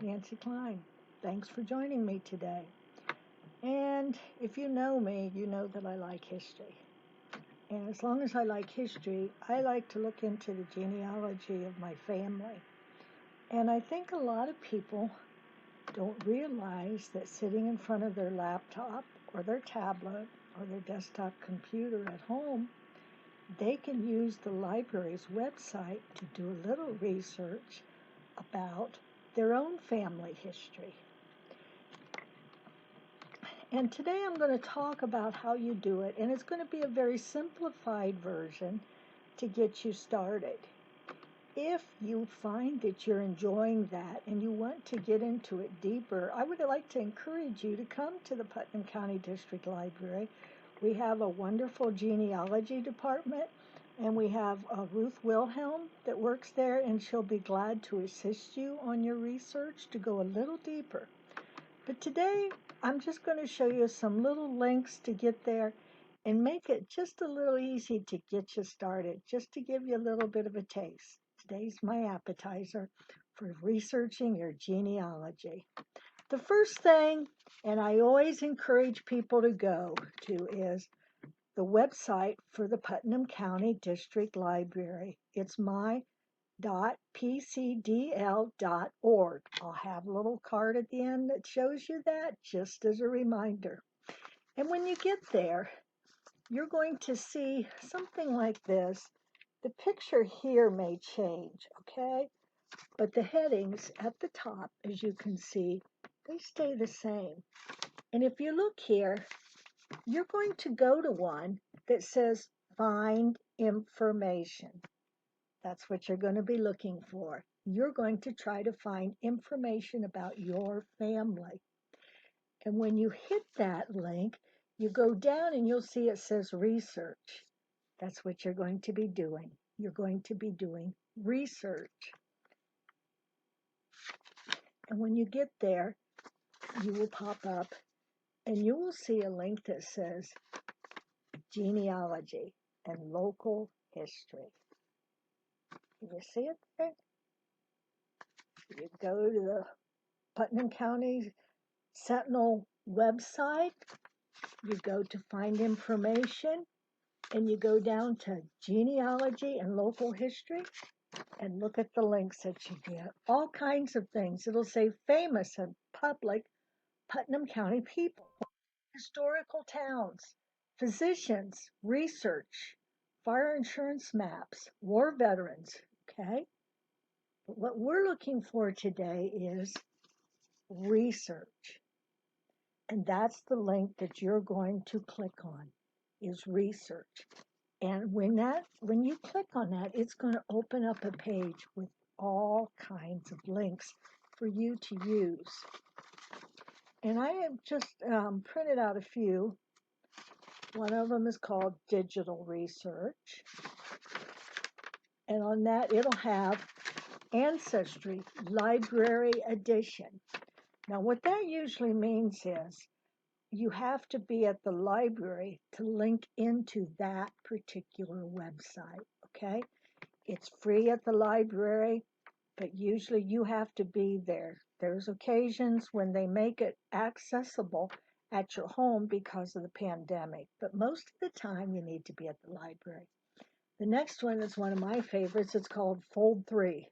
Nancy Klein. Thanks for joining me today. And if you know me, you know that I like history. And as long as I like history, I like to look into the genealogy of my family. And I think a lot of people don't realize that sitting in front of their laptop or their tablet or their desktop computer at home, they can use the library's website to do a little research about their own family history. And today I'm going to talk about how you do it, and it's going to be a very simplified version to get you started. If you find that you're enjoying that and you want to get into it deeper, I would like to encourage you to come to the Putnam County District Library. We have a wonderful genealogy department, and we have Ruth Wilhelm that works there, and she'll be glad to assist you on your research to go a little deeper. But today, I'm just going to show you some little links to get there and make it just a little easy to get you started, just to give you a little bit of a taste. Today's my appetizer for researching your genealogy. The first thing, and I always encourage people to go to, is the website for the Putnam County District Library. It's my.pcdl.org. I'll have a little card at the end that shows you that just as a reminder. And when you get there, you're going to see something like this. The picture here may change, okay? But the headings at the top, as you can see, they stay the same. And if you look here, you're going to go to one that says Find Information. That's what you're going to be looking for. You're going to try to find information about your family. And when you hit that link, you go down and you'll see it says research. That's what you're going to be doing. You're going to be doing research. And when you get there, you will pop up and you will see a link that says genealogy and local history. Can you see it there? You go to the Putnam County Sentinel website, you go to find information, and you go down to genealogy and local history, and look at the links that you get. All kinds of things. It'll say famous and public Putnam County people, historical towns, physicians, research, fire insurance maps, war veterans, okay? But what we're looking for today is research. And that's the link that you're going to click on, is research. And when you click on that, it's going to open up a page with all kinds of links for you to use. And I have just printed out a few. One of them is called Digital Research. And on that, it'll have Ancestry Library Edition. Now, what that usually means is you have to be at the library to link into that particular website, okay? It's free at the library, but usually you have to be there. There's occasions when they make it accessible at your home because of the pandemic, but most of the time you need to be at the library. The next one is one of my favorites. It's called Fold 3.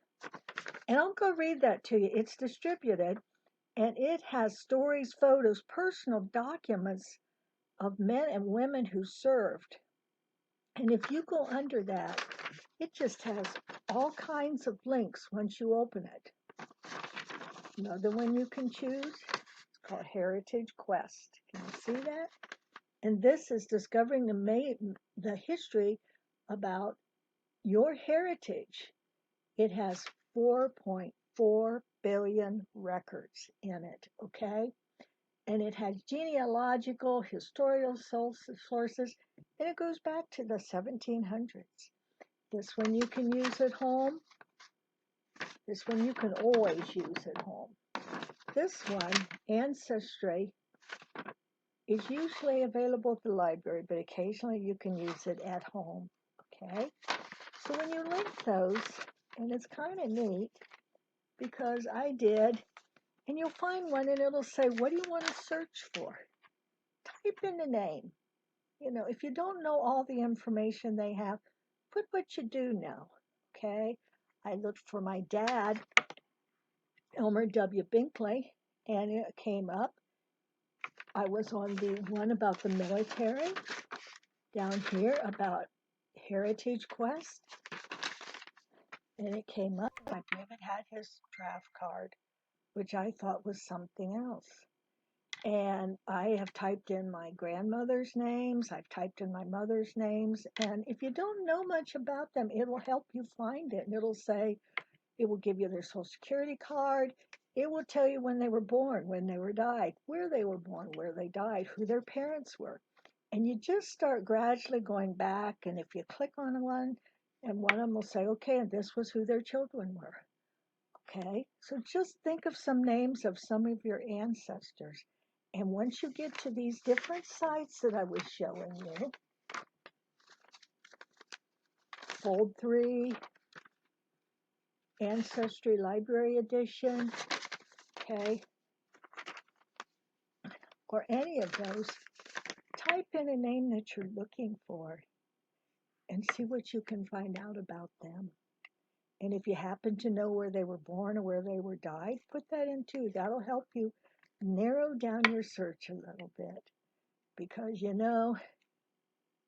And I'll go read that to you. It's distributed, and it has stories, photos, personal documents of men and women who served. And if you go under that, it just has all kinds of links once you open it. Another one you can choose, it's called Heritage Quest. Can you see that? And this is discovering the history about your heritage. It has 4.4 billion records in it, okay? And it has genealogical, historical sources, and it goes back to the 1700s. This one you can use at home. This one you can always use at home. This one, Ancestry, is usually available at the library, but occasionally you can use it at home, okay? So when you link those, and it's kind of neat, because I did and you'll find one and it'll say, what do you want to search for? Type in the name. If you don't know all the information they have, put what you do know. Okay? I looked for my dad, Elmer W. Binkley, and it came up. I was on the one about the military, down here about Heritage Quest, and it came up. I even had his draft card, which I thought was something else. And I have typed in my grandmother's names, I've typed in my mother's names, and if you don't know much about them, it'll help you find it. And it will give you their social security card. It will tell you when they were born, when they were died, where they were born, where they died, who their parents were. And you just start gradually going back, and if you click on one, and one of them will say, okay, and this was who their children were. Okay, so just think of some names of some of your ancestors. And once you get to these different sites that I was showing you, Fold 3, Ancestry Library Edition, okay, or any of those, type in a name that you're looking for and see what you can find out about them. And if you happen to know where they were born or where they were died, put that in too. That'll help you narrow down your search a little bit. Because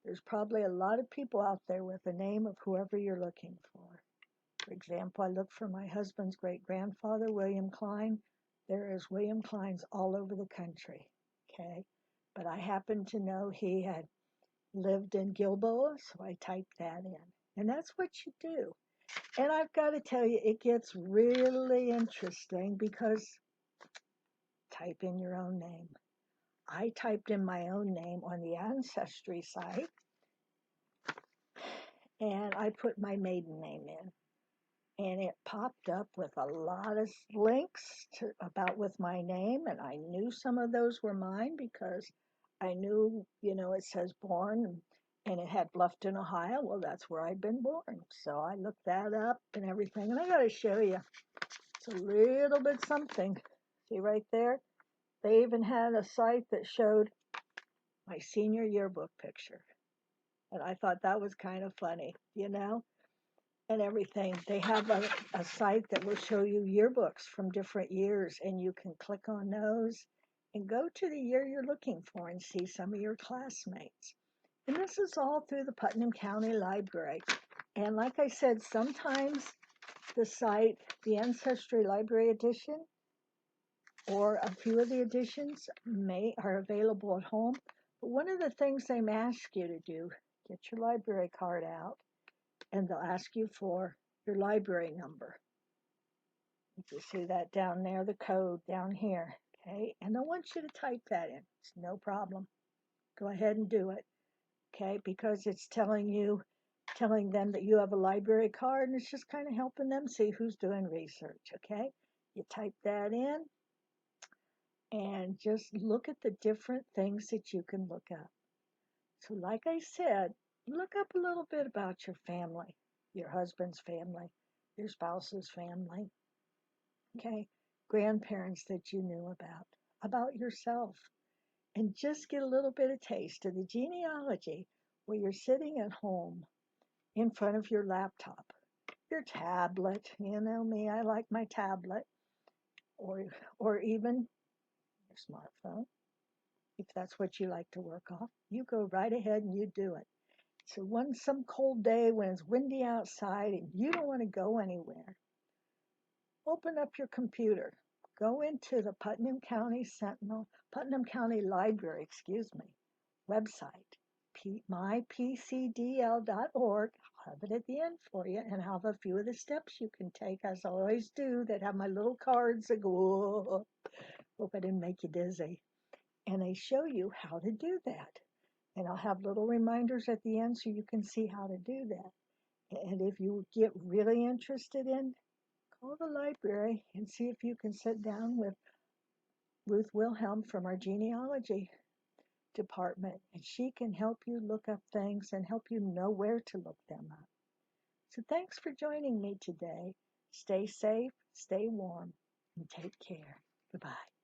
there's probably a lot of people out there with the name of whoever you're looking for. For example, I looked for my husband's great-grandfather, William Klein. There is William Kleins all over the country, okay? But I happen to know he had lived in Gilboa, so I typed that in. And that's what you do. And I've got to tell you, it gets really interesting because type in your own name. I typed in my own name on the Ancestry site, and I put my maiden name in. And it popped up with a lot of links about with my name, and I knew some of those were mine because I knew, it says born, and it had Bluffton, Ohio. Well, that's where I'd been born. So I looked that up and everything, and I got to show you. It's a little bit something. See right there? They even had a site that showed my senior yearbook picture. And I thought that was kind of funny, and everything. They have a site that will show you yearbooks from different years, and you can click on those and go to the year you're looking for and see some of your classmates. And this is all through the Putnam County Library. And like I said, sometimes the site, the Ancestry Library Edition, or a few of the editions are available at home. But one of the things they ask you to do, get your library card out, and they'll ask you for your library number. You can see that down there, the code down here, okay? And I want you to type that in. It's no problem. Go ahead and do it, okay? Because it's telling them that you have a library card, and it's just kind of helping them see who's doing research, okay? You type that in, and just look at the different things that you can look up. So like I said, look up a little bit about your family, your husband's family, your spouse's family, okay? Grandparents that you knew about yourself, and just get a little bit of taste of the genealogy where you're sitting at home in front of your laptop, your tablet, you know me, I like my tablet, or even your smartphone. If that's what you like to work off, you go right ahead and you do it. So some cold day when it's windy outside and you don't want to go anywhere, open up your computer, go into the Putnam County Library, website, mypcdl.org. I'll have it at the end for you, and I'll have a few of the steps you can take, as I always do, that have my little cards that go, hope I didn't make you dizzy. And they show you how to do that. And I'll have little reminders at the end so you can see how to do that. And if you get really interested in, call the library and see if you can sit down with Ruth Wilhelm from our genealogy department, and she can help you look up things and help you know where to look them up. So thanks for joining me today. Stay safe, stay warm, and take care. Goodbye.